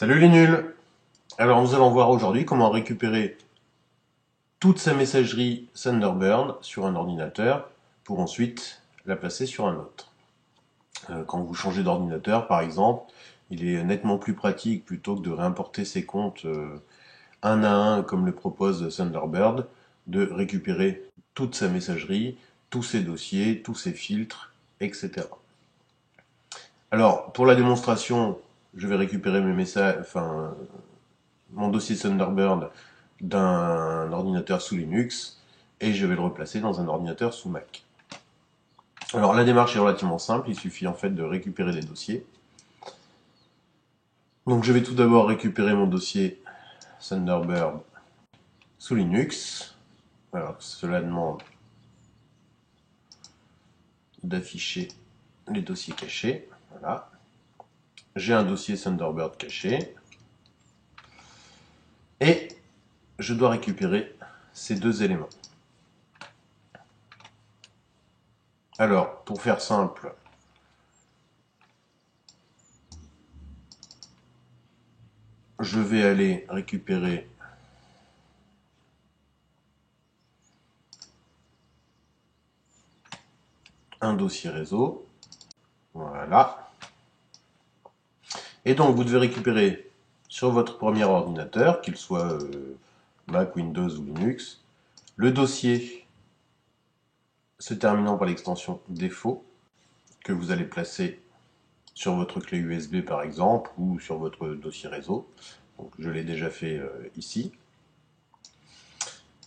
Salut les nuls! Alors nous allons voir aujourd'hui comment récupérer toute sa messagerie Thunderbird sur un ordinateur pour ensuite la placer sur un autre. Quand vous changez d'ordinateur par exemple, il est nettement plus pratique plutôt que de réimporter ses comptes un à un comme le propose Thunderbird, de récupérer toute sa messagerie, tous ses dossiers, tous ses filtres, etc. Alors pour la démonstration, je vais récupérer mes messages, mon dossier Thunderbird d'un ordinateur sous Linux et je vais le replacer dans un ordinateur sous Mac. Alors la démarche est relativement simple, il suffit en fait de récupérer des dossiers. Donc je vais tout d'abord récupérer mon dossier Thunderbird sous Linux. Alors cela demande d'afficher les dossiers cachés. Voilà. J'ai un dossier Thunderbird caché. Et je dois récupérer ces deux éléments. Alors, pour faire simple, je vais aller récupérer un dossier réseau. Voilà. Et donc, vous devez récupérer sur votre premier ordinateur, qu'il soit Mac, Windows ou Linux, le dossier se terminant par l'extension défaut que vous allez placer sur votre clé USB par exemple ou sur votre dossier réseau. Donc, je l'ai déjà fait ici.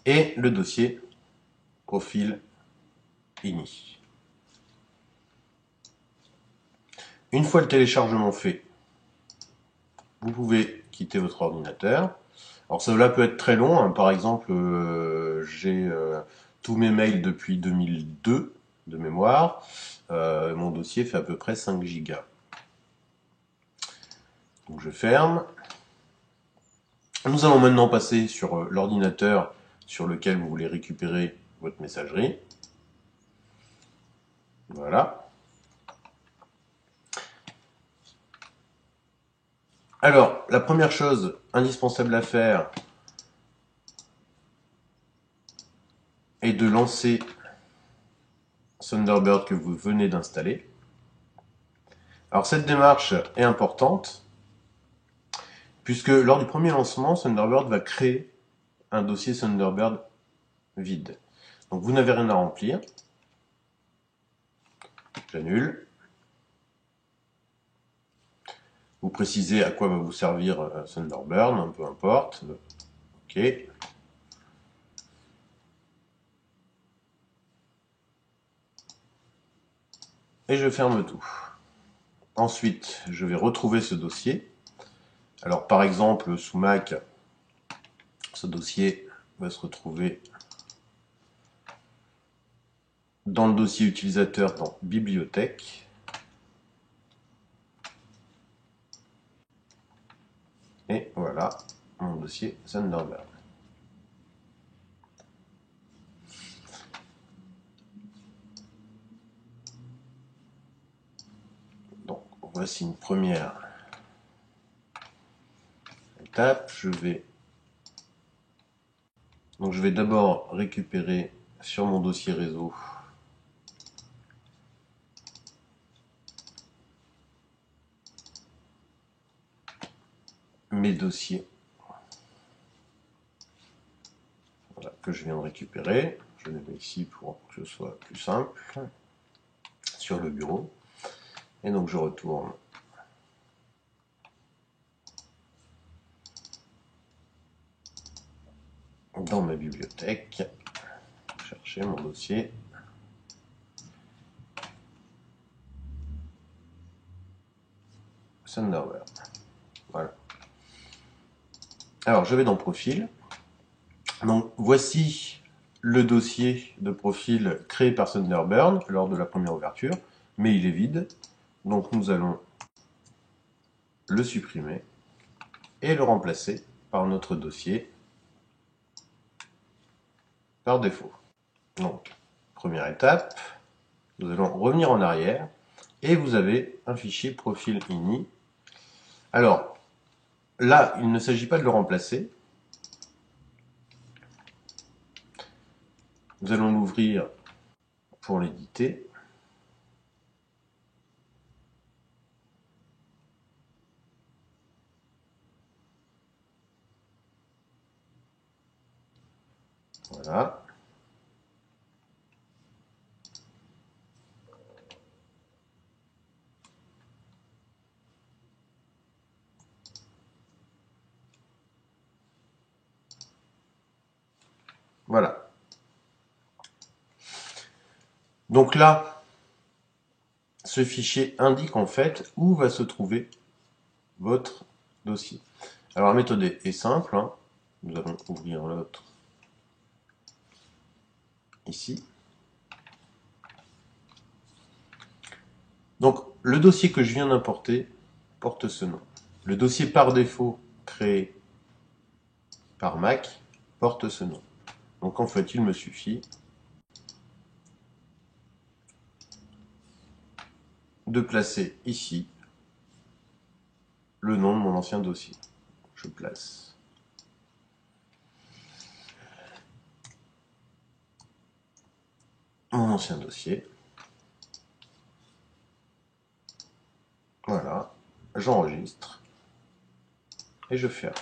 Et le dossier profil ini. Une fois le téléchargement fait, vous pouvez quitter votre ordinateur. Alors cela peut être très long, hein. Par exemple, j'ai tous mes mails depuis 2002 de mémoire. Mon dossier fait à peu près 5 gigas. Donc je ferme. Nous allons maintenant passer sur l'ordinateur sur lequel vous voulez récupérer votre messagerie. Voilà. Alors, la première chose indispensable à faire est de lancer Thunderbird que vous venez d'installer. Alors cette démarche est importante puisque lors du premier lancement, Thunderbird va créer un dossier Thunderbird vide. Donc vous n'avez rien à remplir. J'annule. Vous précisez à quoi va vous servir Thunderbird, peu importe. OK. Et je ferme tout. Ensuite, je vais retrouver ce dossier. Alors par exemple, sous Mac, ce dossier va se retrouver dans le dossier utilisateur dans Bibliothèque. Et voilà mon dossier Thunderbird. Donc voici une première étape. Je vais d'abord récupérer sur mon dossier réseau mes dossiers que je viens de récupérer. Je les mets ici pour que ce soit plus simple sur le bureau. Et donc je retourne dans ma bibliothèque, chercher mon dossier Thunderbird. Voilà. Alors je vais dans Profil. Donc voici le dossier de profil créé par Thunderbird lors de la première ouverture, mais il est vide. Donc nous allons le supprimer et le remplacer par notre dossier par défaut. Donc, première étape, nous allons revenir en arrière et vous avez un fichier profil ini. Alors, Là, il ne s'agit pas de le remplacer. Nous allons l'ouvrir pour l'éditer. Voilà. Voilà. Donc là, ce fichier indique en fait où va se trouver votre dossier. Alors la méthode est simple, hein. Nous allons ouvrir l'autre ici. Donc le dossier que je viens d'importer porte ce nom. Le dossier par défaut créé par Mac porte ce nom. Donc en fait, il me suffit de placer ici le nom de mon ancien dossier. Je place mon ancien dossier. Voilà, j'enregistre et je ferme.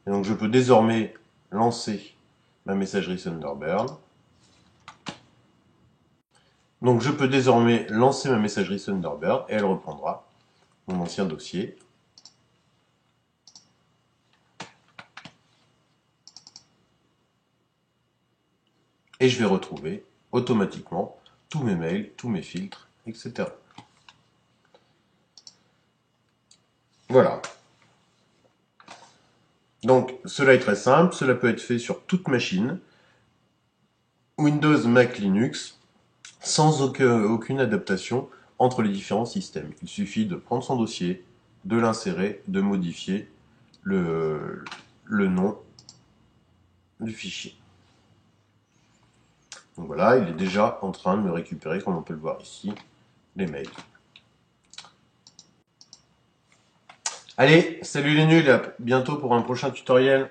Et donc je peux désormais lancer ma messagerie Thunderbird. Donc je peux désormais lancer ma messagerie Thunderbird et elle reprendra mon ancien dossier. Et je vais retrouver automatiquement tous mes mails, tous mes filtres, etc. Voilà. Donc cela est très simple, cela peut être fait sur toute machine, Windows, Mac, Linux, sans aucune adaptation entre les différents systèmes. Il suffit de prendre son dossier, de l'insérer, de modifier le nom du fichier. Donc voilà, il est déjà en train de me récupérer, comme on peut le voir ici, les mails. Allez, salut les nuls, à bientôt pour un prochain tutoriel.